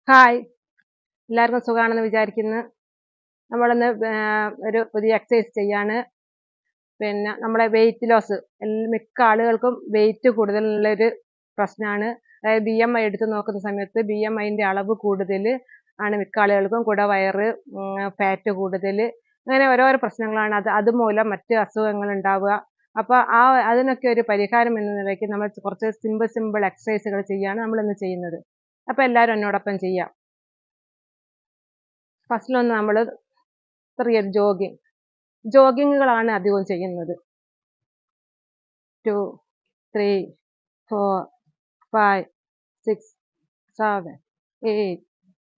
Hi, എല്ലാവർക്കും സുഖമാണെന്ന് വിചാരിക്കുന്നു. നമ്മളിന്ന് ഒരു പുതിയ എക്സസൈസ് ചെയ്യാണ്. നമ്മുടെ വെയിറ്റ് ലോസ്. മിക്ക ആളുകൾക്കും വെയിറ്റ് കൂടുതലുള്ളൊരു പ്രശ്നമാണ്. അതായത് BMI എടുത്ത് നോക്കുന്ന സമയത്ത് BMIന്റെ അളവ് കൂടുതൽ ആണ് മിക്ക ആളുകൾക്കും. കൂടെ വയറ്, ഫാറ്റ് കൂടുതൽ, അങ്ങനെ ഓരോരോ പ്രശ്നങ്ങളാണ്. അതുമൂലം മറ്റ് അസുഖങ്ങൾ ഉണ്ടാവുക. അപ്പോൾ അതിനൊക്കെ ഒരു പരിഹാരം എന്ന നിലയ്ക്ക് നമ്മൾ കുറച്ച് സിമ്പിൾ എക്സസൈസുകൾ ചെയ്യാണ് നമ്മളിന്ന് ചെയ്യുന്നത്. അപ്പോൾ എല്ലാവരും എന്നോടൊപ്പം ചെയ്യാം. ഫസ്റ്റിലൊന്ന് നമ്മൾ ചെറിയൊരു ജോഗിങ്ങുകളാണ് അധികവും ചെയ്യുന്നത്. 2, 3, 4, 5, 6, 7, 8,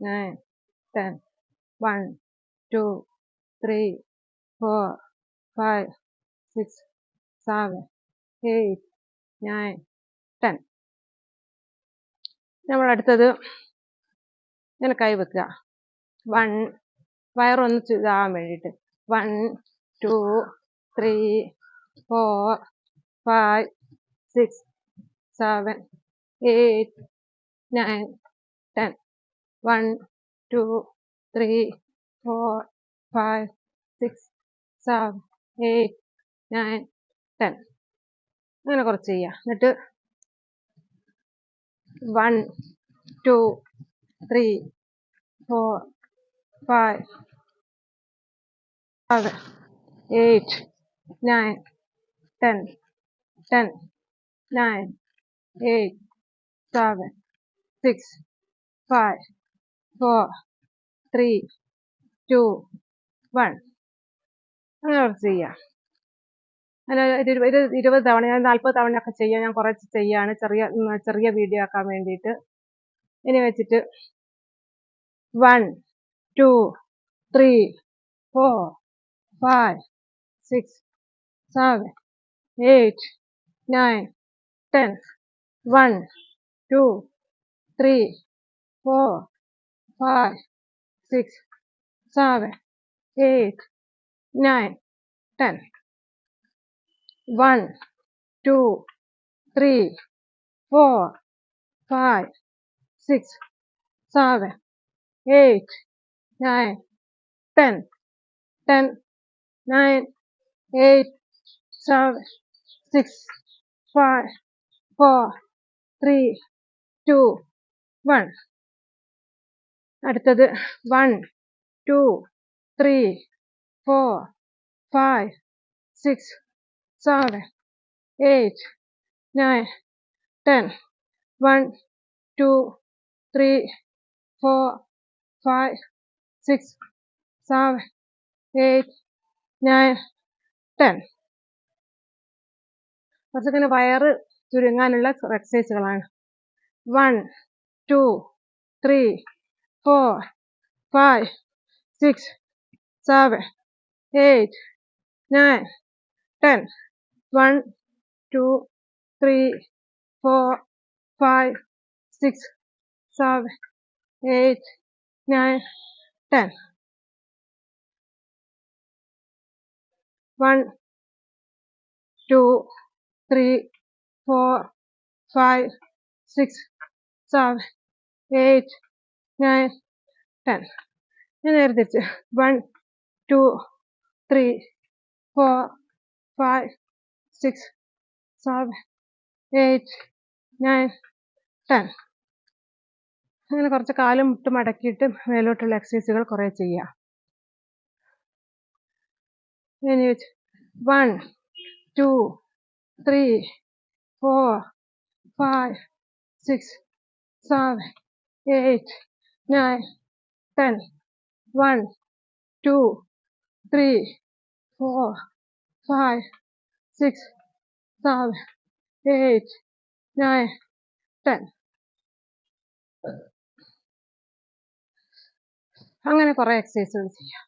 9, 10. 1, 2, 3, 4, 5, 6, 7, 8, 9, 10. നമ്മൾ അടുത്തത് ഇങ്ങനെ കൈ വെക്കുക. 1, വയറൊന്ന് ഇതാകാൻ വേണ്ടിയിട്ട്. 1, 2, 3, 4, 5, 6, 7, 8, 9, 10. 1, 2, 3, 4, 5, 6, 7, 8, 9, 10. അങ്ങനെ കുറച്ച് ചെയ്യുക. എന്നിട്ട് 1, 2, 3, 4, 5, 7, 8, 9, 10, 10, 9, 8, 7, 6, 5, 4, 3, 2, 1. അങ്ങനെ കുറച്ച് ചെയ്യുക. അങ്ങനെ 20 തവണ, ഞാൻ 40 തവണയൊക്കെ ചെയ്യാം. ഞാൻ കുറച്ച് ചെയ്യാണ്, ചെറിയ വീഡിയോ ആക്കാൻ വേണ്ടിയിട്ട്. ഇനി വെച്ചിട്ട് 1, 2, 3, 4, 5, 6, 7, 8, 9, 10. 1, 2, 3, 4, 5, 6, 7, 8, 9, 10. 1, 2, 3, 4, 5, 6, 7, 8, 9, 10. 10, 9, 8, 7, 6, 5, 4, 3, 2, 1. അടുത്തത് 1, 2, 3, 4, 5, 6, 7, 8, 9, 10. 1, 2, 3, 4, 5, 6, 7, 8, 9, 10. കുറച്ചൊക്കെ വയറ് ചുരുങ്ങാനുള്ള എക്സസൈസുകളാണ്. 1, 2, 3, 4, 5, 6, 7, 8, 9, 10. 1, 2, 3, 4, 5, 6, 7, 8, 9, 10. 1, 2, 3, 4, 5, 6, 7, 8, 9, 10. ഞാൻ നേരെ തിരിച്ച് 1, 2, 3, 4, 5, 6, 7, 8, 9, 10. അങ്ങനെ കുറച്ച് കാലും മുട്ട് മടക്കിയിട്ട് മേലോട്ടുള്ള എക്സസൈസുകൾ കുറേ ചെയ്യാം. ഇനി 1, 2, 3, 4, 5, 6, 7, 8, 9, 10. 1, 2, 3, 4, 5, 6, 7, 8, 9, 10. അങ്ങനെ കുറേ എക്സസൈസുകൾ ചെയ്യാം.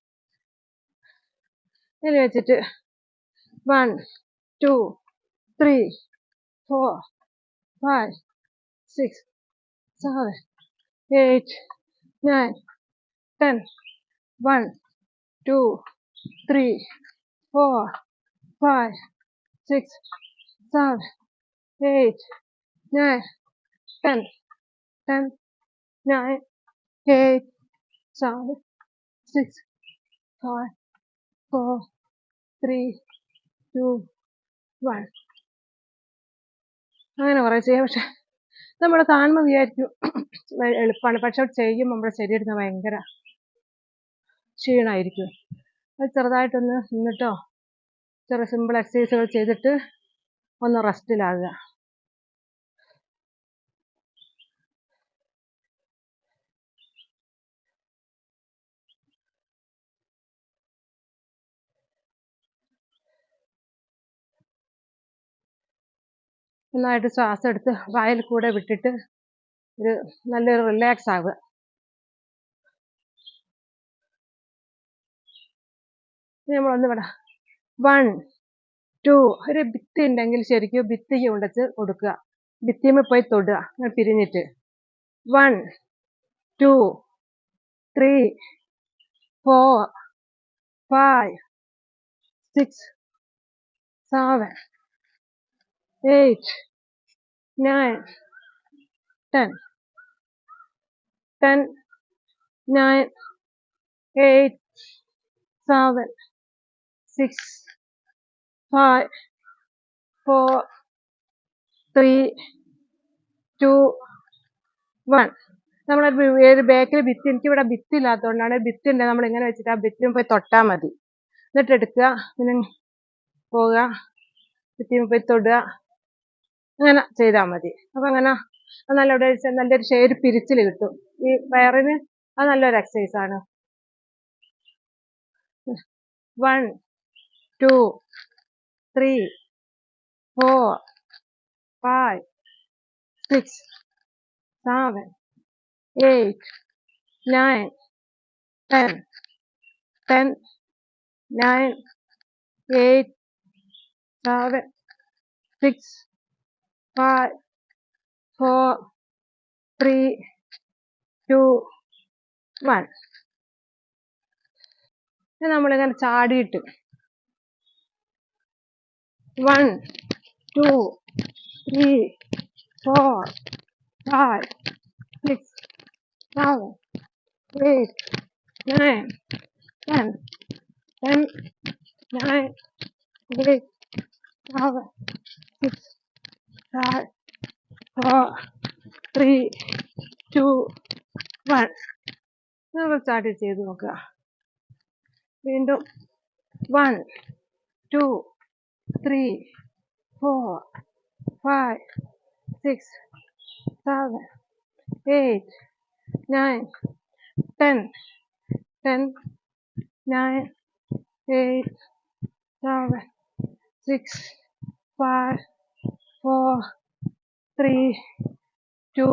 ഇതിൽ വെച്ചിട്ട് 1, 2, 3, 4, 5, 6, 7, 8, 9, 10. 1, 2, 3, 4, 5, 6, 7, 8, 9, 10. 10, 9, 8, 7, 6, 5, 4, 3, 2, 1. അങ്ങനെ കുറേ ചെയ്യാം. പക്ഷെ നമ്മൾ കാണുമ്പോൾ വിചാരിക്കും എളുപ്പമാണ്, പക്ഷെ ചെയ്യുമ്പോൾ നമ്മുടെ ശരീരത്തിന് ഭയങ്കര ക്ഷീണമായിരിക്കും. അത് ചെറുതായിട്ടൊന്ന് നിന്നിട്ടോ ചെറിയ സിമ്പിൾ എക്സസൈസുകൾ ചെയ്തിട്ട് ഒന്ന് റെസ്റ്റിലാകുക. നന്നായിട്ട് ശ്വാസം എടുത്ത് വായിൽ കൂടെ വിട്ടിട്ട് ഒരു നല്ലൊരു റിലാക്സ് ആവുക. നമ്മളൊന്ന് ഇവിടെ 1, 2. ഒരു ഭിത്തി ഉണ്ടെങ്കിൽ ശരിക്കും ഭിത്തിക്ക് കൊണ്ടുവച്ച് കൊടുക്കുക, ഭിത്തിയുമ്മ പോയി തൊടുക പിരിഞ്ഞിട്ട്. 1, 2, 3, 4, 5, 6, 7, 8, 9, 10. 10, 9, 8, 7, 6, 5, 4, 3, 2, 1. നമ്മളൊരു ബാക്കിൽ ഭിത്തി, എനിക്കിവിടെ ഭിത്തി ഇല്ലാത്തതുകൊണ്ടാണ്. ഭിത്തി ഉണ്ടെങ്കിൽ നമ്മൾ ഇങ്ങനെ വെച്ചിട്ട് ആ ഭിത്തിയും പോയി തൊട്ടാൽ മതി. എന്നിട്ട് എടുക്കുക, പിന്നെ പോവുക, ഭിത്തിയും പോയി തൊടുക, അങ്ങനെ ചെയ്താൽ മതി. അപ്പം അങ്ങനെ നല്ലൊരു ഷെയ്ഡ് പിരിച്ചിൽ കിട്ടും ഈ വയറിന്. അത് നല്ലൊരു എക്സസൈസ് ആണ്. 1, 2, 3, 4, 5, 6, 7, 8, 9, 10. 10, 9, 8, 7, 6, 5, 4, 3, 2, 1. നമ്മളിങ്ങനെ ചാടിയിട്ട് 1, 2, 3, 4, 5, 6, 7, 8, 9, 10. 10, 9, 8, 7, 6, 5, 4, 3, 2, 1. നമ്മൾ സ്റ്റാർട്ട് ചെയ്ത് നോക്കുക. വീണ്ടും 1, 2, 3, 4, 5, 6, 7, 8, 9, 10. 10, 9, 8, 7, 6, 5, 4, 3, 2,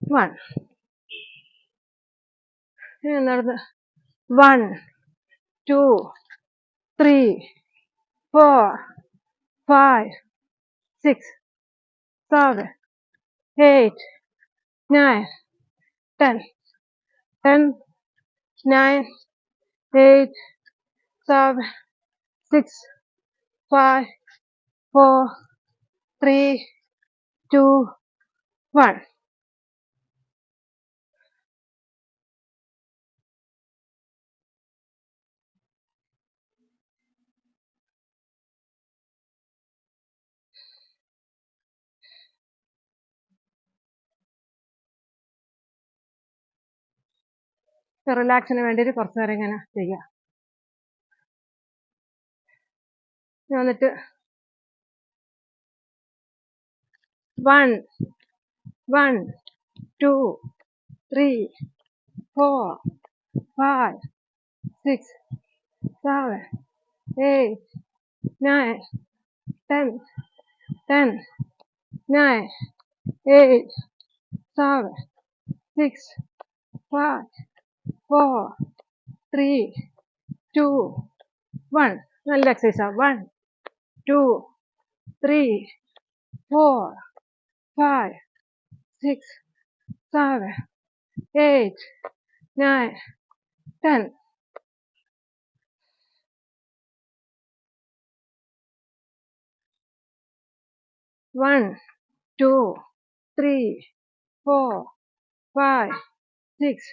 1. നടന്ന് 1, 2, 3, 4, 5, 6, 7, 8, 9, 10. 10, 9, 8, 7, 6, 5, 4, 3, 2, 1. റിലാക്സിന് വേണ്ടിയിട്ട് കുറച്ച് നേരം ഇങ്ങനെ ചെയ്യുക. എന്നിട്ട് 1, 1, 2, 3, 4, 5, 6, 7, 8, 9, 10. 10, 9, 8, 7, 6, 5, 4, 3, 2, 1. നല്ല എക്സസൈസാണ്. 1, 2, 3, 4, 5, 6, 7, 8, 9, 10. 1, 2, 3, 4, 5, 6,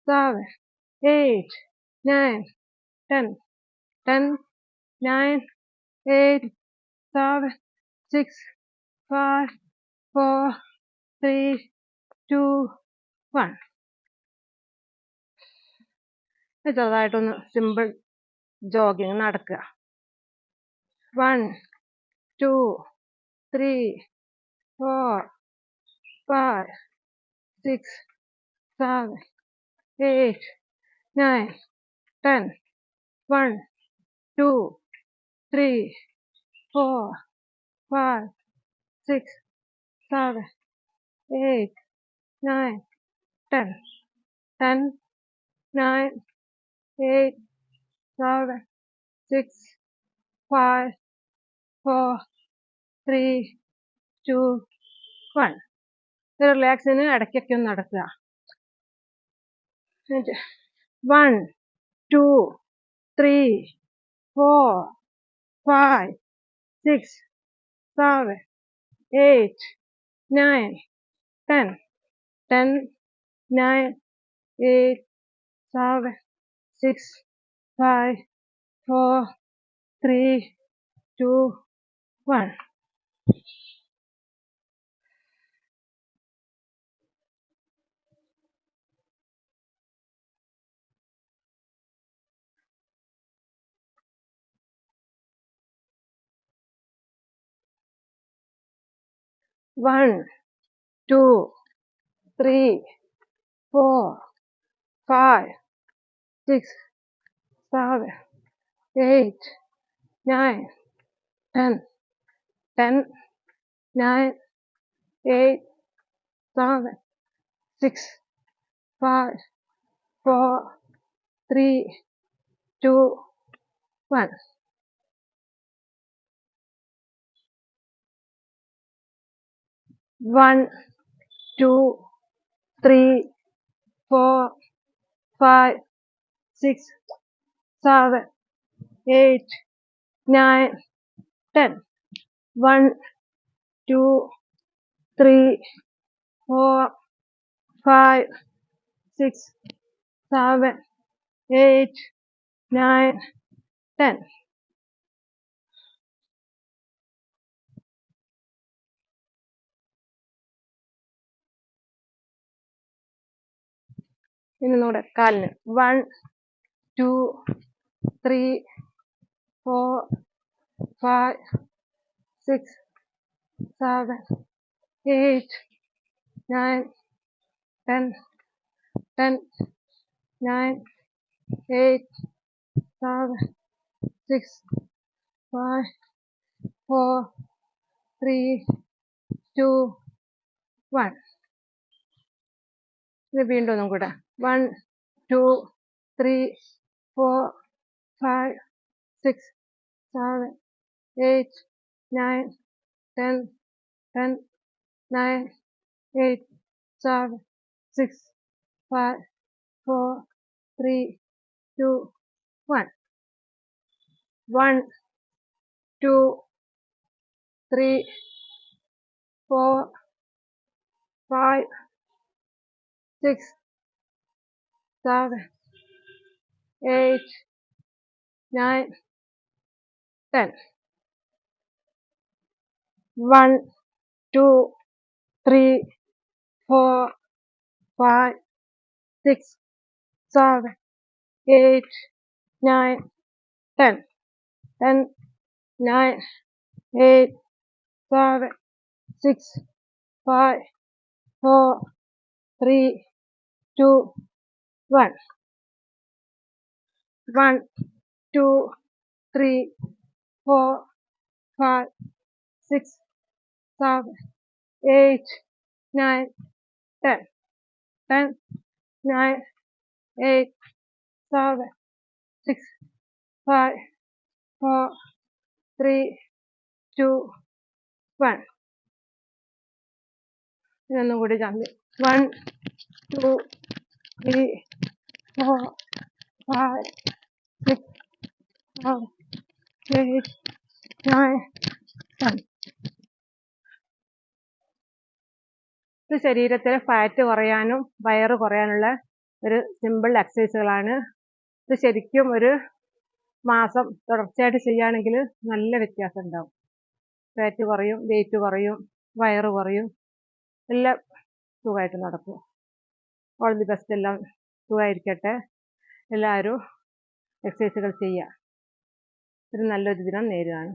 7, 8, 9, 10, 10, 9, 8, 7, 6, 5, 4, 3, 2, 1. ചെറുതായിട്ടൊന്ന് സിമ്പിൾ ജോഗിങ് നടക്കുക. 1, 2, 3, 4, 5, 6, 7, 8, 9, 10. 1, 2, 3, 4, 5, 6, 7, 8, 9, 10. 10, 9, 8, 7, 6, 5, 4, 3, 2, 1. റിലാക്സിന് ഇടയ്ക്കൊക്കെ ഒന്ന് നടക്കുക. 1, 2, 3, 4, 5, 6, 7, 8, 9, 10. 10, 9, 8, 7, 6, 5, 4, 3, 2, 1. 1, 2, 3, 4, 5, 6, 7, 8, 9, 10. 10, 9, 8, 7, 6, 5, 4, 3, 2, 1. 1, 2, 3, 4, 5, 6, 7, 8, 9, 10. 1, 2, 3, 4, 5, 6, 7, 8, 9, 10. ഇനി നമ്മുടെ കാലിന് 1, 2, 3, 4, 5, 6, 7, 8, 9, 10. 10, 9, 8, 7, 6, 5, 4, 3, 2, 1. ഇത് വീണ്ടും ഒന്നും കൂടെ 1, 2, 3, 4, 5, 6, 7, 8, 9, 10, 10, 9, 8, 7, 6, 5, 4, 3, 2, 1. 1, 2, 3, 4, 5, 6, 7, 8, 9, 10. 1, 2, 3, 4, 5, 6, 7, 8, 9, 10. 10, 9, 8, 7, 6, 5, 4, 3, 2, 1. 1, 2, 3, 4, 5, 6, 7, 8, 9, 10. 10, 9, 8, 7, 6, 5, 4, 3, 2, 1. ഇതൊന്നും കൂടി ചാമ്പി 1, 2, 3, 4, 5, 6, 7, 8, 9, 10. ഇത് ശരീരത്തിലെ ഫാറ്റ് കുറയാനും വയറ് കുറയാനുള്ള ഒരു സിമ്പിൾ എക്സസൈസുകളാണ്. ഇത് ശരിക്കും ഒരു മാസം തുടർച്ചയായിട്ട് ചെയ്യുകയാണെങ്കിൽ നല്ല വ്യത്യാസം ഉണ്ടാവും. ഫാറ്റ് കുറയും, വെയിറ്റ് കുറയും, വയറ് കുറയും, എല്ലാം സുഖമായിട്ട് നടക്കും. All the best. എല്ലാം സുഖമായിരിക്കട്ടെ. എല്ലാവരും എക്സസൈസുകൾ ചെയ്യുക. ഒരു നല്ലൊരു ദിനം നേരുകയാണ്.